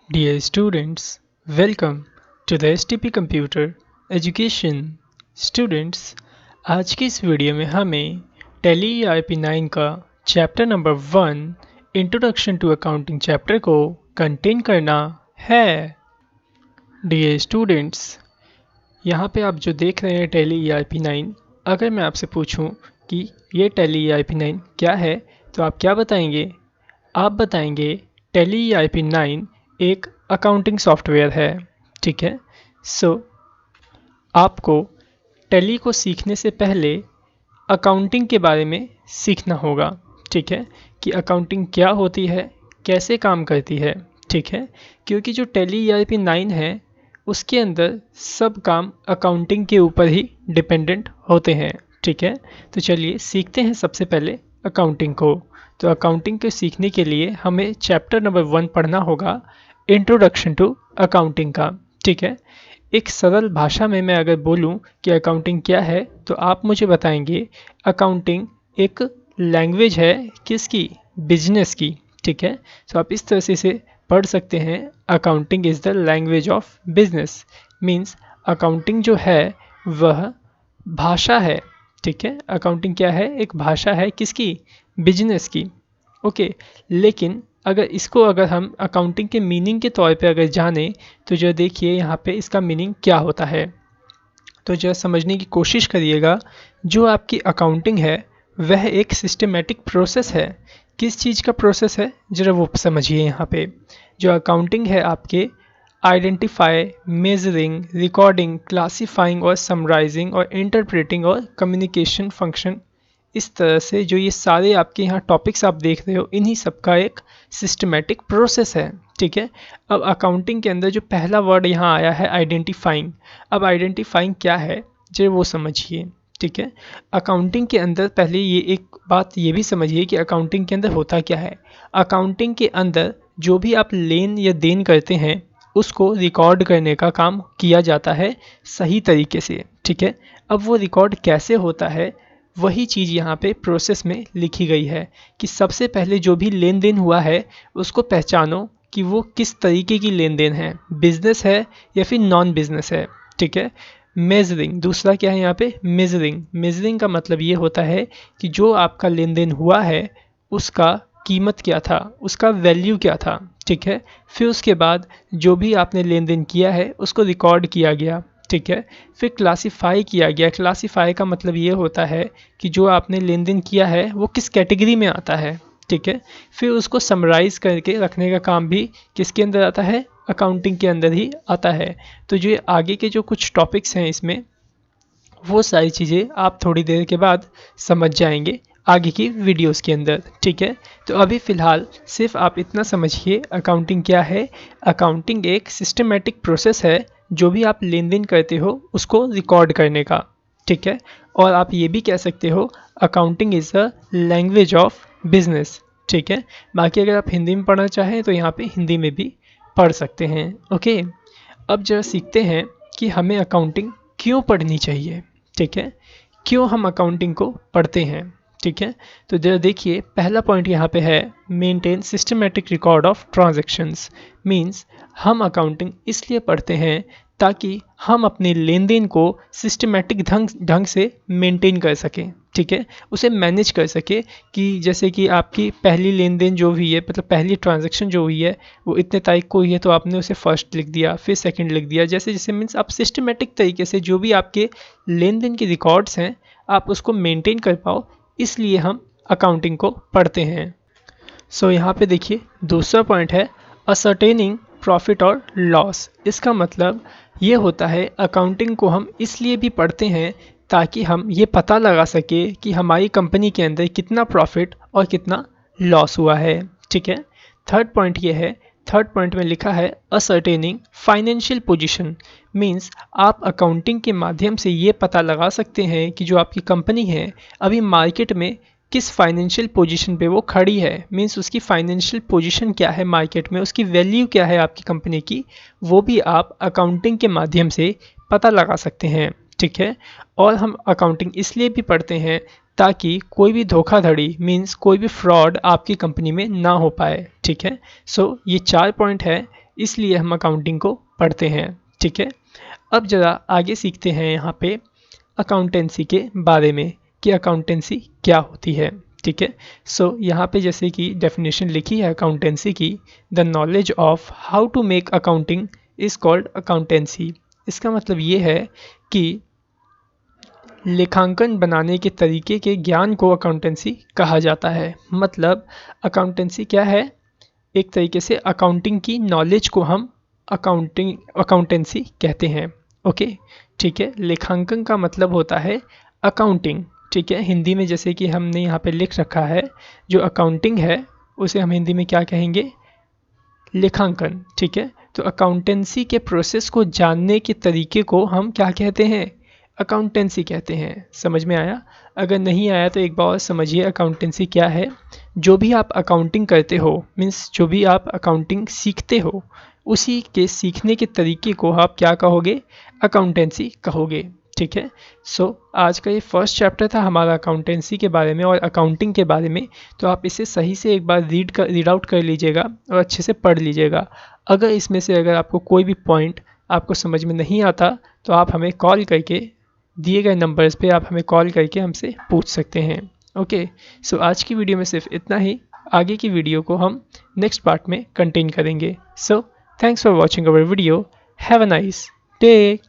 Dear students, welcome to the STP Computer Education. Students, आज की इस वीडियो में हमें Tally IP9 का chapter number 1 introduction to accounting chapter को कंटेन करना है। डियर स्टूडेंट्स, यहाँ पे आप जो देख रहे हैं Tally IP9, अगर मैं आपसे पूछूं कि ये Tally IP9 क्या है तो आप क्या बताएंगे? आप बताएंगे Tally IP9 एक अकाउंटिंग सॉफ्टवेयर है। ठीक है, सो आपको टैली को सीखने से पहले अकाउंटिंग के बारे में सीखना होगा। ठीक है, कि अकाउंटिंग क्या होती है, कैसे काम करती है। ठीक है, क्योंकि जो टैली ERP9 है उसके अंदर सब काम अकाउंटिंग के ऊपर ही डिपेंडेंट होते हैं। ठीक है, तो चलिए सीखते हैं सबसे पहले अकाउंटिंग को। तो अकाउंटिंग को सीखने के लिए हमें चैप्टर नंबर 1 पढ़ना होगा, इंट्रोडक्शन टू अकाउंटिंग का। ठीक है, एक सरल भाषा में मैं अगर बोलूं कि अकाउंटिंग क्या है तो आप मुझे बताएंगे अकाउंटिंग एक लैंग्वेज है किसकी? बिजनेस की। ठीक है, तो आप इस तरह से इसे पढ़ सकते हैं, accounting is the language of business. Means accounting जो है वह भाषा है। ठीक है, अकाउंटिंग क्या है? एक भाषा है किसकी? बिजनेस की। ओके, लेकिन अगर हम अकाउंटिंग के मीनिंग के तौर पे अगर जाने तो जो देखिए यहाँ पे इसका मीनिंग क्या होता है, तो जो समझने की कोशिश करिएगा। जो आपकी अकाउंटिंग है वह एक सिस्टमेटिक प्रोसेस है। किस चीज़ का प्रोसेस है जरा वो समझिए। यहाँ पे जो अकाउंटिंग है आपके आइडेंटिफाई, मेजरिंग, रिकॉर्डिंग, क्लासीफाइंग और समराइजिंग और इंटरप्रेटिंग और कम्युनिकेशन फंक्शन, इस तरह से जो ये सारे आपके यहाँ टॉपिक्स आप देख रहे हो इन्हीं सब का एक सिस्टमेटिक प्रोसेस है। ठीक है, अब अकाउंटिंग के अंदर जो पहला वर्ड यहाँ आया है आइडेंटिफाइंग। अब आइडेंटिफाइंग क्या है जो वो समझिए। ठीक है, अकाउंटिंग के अंदर पहले ये एक बात ये भी समझिए कि अकाउंटिंग के अंदर होता क्या है। अकाउंटिंग के अंदर जो भी आप लेन या देन करते हैं उसको रिकॉर्ड करने का काम किया जाता है सही तरीके से। ठीक है, अब वो रिकॉर्ड कैसे होता है वही चीज़ यहाँ पे प्रोसेस में लिखी गई है कि सबसे पहले जो भी लेन देन हुआ है उसको पहचानो कि वो किस तरीके की लेन देन है, बिजनेस है या फिर नॉन बिजनेस है। ठीक है, मेजरिंग दूसरा क्या है यहाँ पे? मेजरिंग। मेजरिंग का मतलब ये होता है कि जो आपका लेन देन हुआ है उसका कीमत क्या था, उसका वैल्यू क्या था। ठीक है, फिर उसके बाद जो भी आपने लेन देन किया है उसको रिकॉर्ड किया गया। ठीक है, फिर क्लासीफाई किया गया। क्लासीफाई का मतलब ये होता है कि जो आपने लेन देन किया है वो किस कैटेगरी में आता है। ठीक है, फिर उसको समराइज करके रखने का काम भी किसके अंदर आता है? अकाउंटिंग के अंदर ही आता है। तो जो आगे के जो कुछ टॉपिक्स हैं इसमें वो सारी चीज़ें आप थोड़ी देर के बाद समझ जाएंगे आगे की वीडियोस के अंदर। ठीक है, तो अभी फ़िलहाल सिर्फ आप इतना समझिए अकाउंटिंग क्या है। अकाउंटिंग एक सिस्टमेटिक प्रोसेस है जो भी आप लेन देन करते हो उसको रिकॉर्ड करने का। ठीक है, और आप ये भी कह सकते हो accounting is a language of business. ठीक है, बाकी अगर आप हिंदी में पढ़ना चाहें तो यहाँ पे हिंदी में भी पढ़ सकते हैं। ओके, अब जरा सीखते हैं कि हमें अकाउंटिंग क्यों पढ़नी चाहिए। ठीक है, क्यों हम अकाउंटिंग को पढ़ते हैं। ठीक है, तो जरा देखिए पहला पॉइंट यहाँ पे है maintain systematic record of transactions. Means हम अकाउंटिंग इसलिए पढ़ते हैं ताकि हम अपने लेन देन को सिस्टमेटिक ढंग से मेंटेन कर सकें। ठीक है, उसे मैनेज कर सके कि जैसे कि आपकी पहली लेन देन जो हुई है, मतलब पहली ट्रांजैक्शन जो हुई है वो इतने तारीख को हुई है तो आपने उसे फर्स्ट लिख दिया, फिर सेकंड लिख दिया। जैसे जैसे मीन्स आप सिस्टमेटिक तरीके से जो भी आपके लेन देन के रिकॉर्ड्स हैं आप उसको मेंटेन कर पाओ, इसलिए हम अकाउंटिंग को पढ़ते हैं। सो यहाँ पे देखिए दूसरा पॉइंट है असर्टेनिंग प्रॉफिट और लॉस। इसका मतलब ये होता है अकाउंटिंग को हम इसलिए भी पढ़ते हैं ताकि हम ये पता लगा सके कि हमारी कंपनी के अंदर कितना प्रॉफिट और कितना लॉस हुआ है। ठीक है, थर्ड पॉइंट ये है, थर्ड पॉइंट में लिखा है असर्टेनिंग फाइनेंशियल पोजीशन। मींस आप अकाउंटिंग के माध्यम से ये पता लगा सकते हैं कि जो आपकी कंपनी है अभी मार्केट में किस फाइनेंशियल पोजीशन पे वो खड़ी है। मींस उसकी फाइनेंशियल पोजीशन क्या है मार्केट में, उसकी वैल्यू क्या है आपकी कंपनी की, वो भी आप अकाउंटिंग के माध्यम से पता लगा सकते हैं। ठीक है, और हम अकाउंटिंग इसलिए भी पढ़ते हैं ताकि कोई भी धोखाधड़ी मींस कोई भी फ्रॉड आपकी कंपनी में ना हो पाए। ठीक है, सो ये 4 पॉइंट है इसलिए हम अकाउंटिंग को पढ़ते हैं। ठीक है, अब ज़रा आगे सीखते हैं यहाँ पे अकाउंटेंसी के बारे में कि अकाउंटेंसी क्या होती है। ठीक है, सो यहाँ पे जैसे कि डेफिनेशन लिखी है अकाउंटेंसी की, the knowledge of how to make accounting is called accountancy. इसका मतलब ये है कि लेखांकन बनाने के तरीके के ज्ञान को अकाउंटेंसी कहा जाता है। मतलब अकाउंटेंसी क्या है, एक तरीके से अकाउंटिंग की नॉलेज को हम अकाउंटेंसी कहते हैं। ओके, ठीक है, लेखांकन का मतलब होता है अकाउंटिंग। ठीक है, हिंदी में जैसे कि हमने यहाँ पे लिख रखा है, जो अकाउंटिंग है उसे हम हिंदी में क्या कहेंगे, लेखांकन। ठीक है, तो अकाउंटेंसी के प्रोसेस को जानने के तरीके को हम क्या कहते हैं, अकाउंटेंसी कहते हैं। समझ में आया? अगर नहीं आया तो एक बार और समझिए अकाउंटेंसी क्या है। जो भी आप अकाउंटिंग करते हो, मीन्स जो भी आप अकाउंटिंग सीखते हो, उसी के सीखने के तरीके को आप क्या कहोगे, अकाउंटेंसी कहोगे। ठीक है, सो आज का ये फर्स्ट चैप्टर था हमारा अकाउंटेंसी के बारे में और अकाउंटिंग के बारे में। तो आप इसे सही से एक बार रीड आउट कर लीजिएगा और अच्छे से पढ़ लीजिएगा। अगर इसमें से अगर आपको कोई भी पॉइंट आपको समझ में नहीं आता तो आप हमें कॉल करके, दिए गए नंबर्स पे आप हमें कॉल करके हमसे पूछ सकते हैं। ओके, सो आज की वीडियो में सिर्फ इतना ही। आगे की वीडियो को हम नेक्स्ट पार्ट में कंटिन्यू करेंगे। So thanks for watching our video. Have a nice day.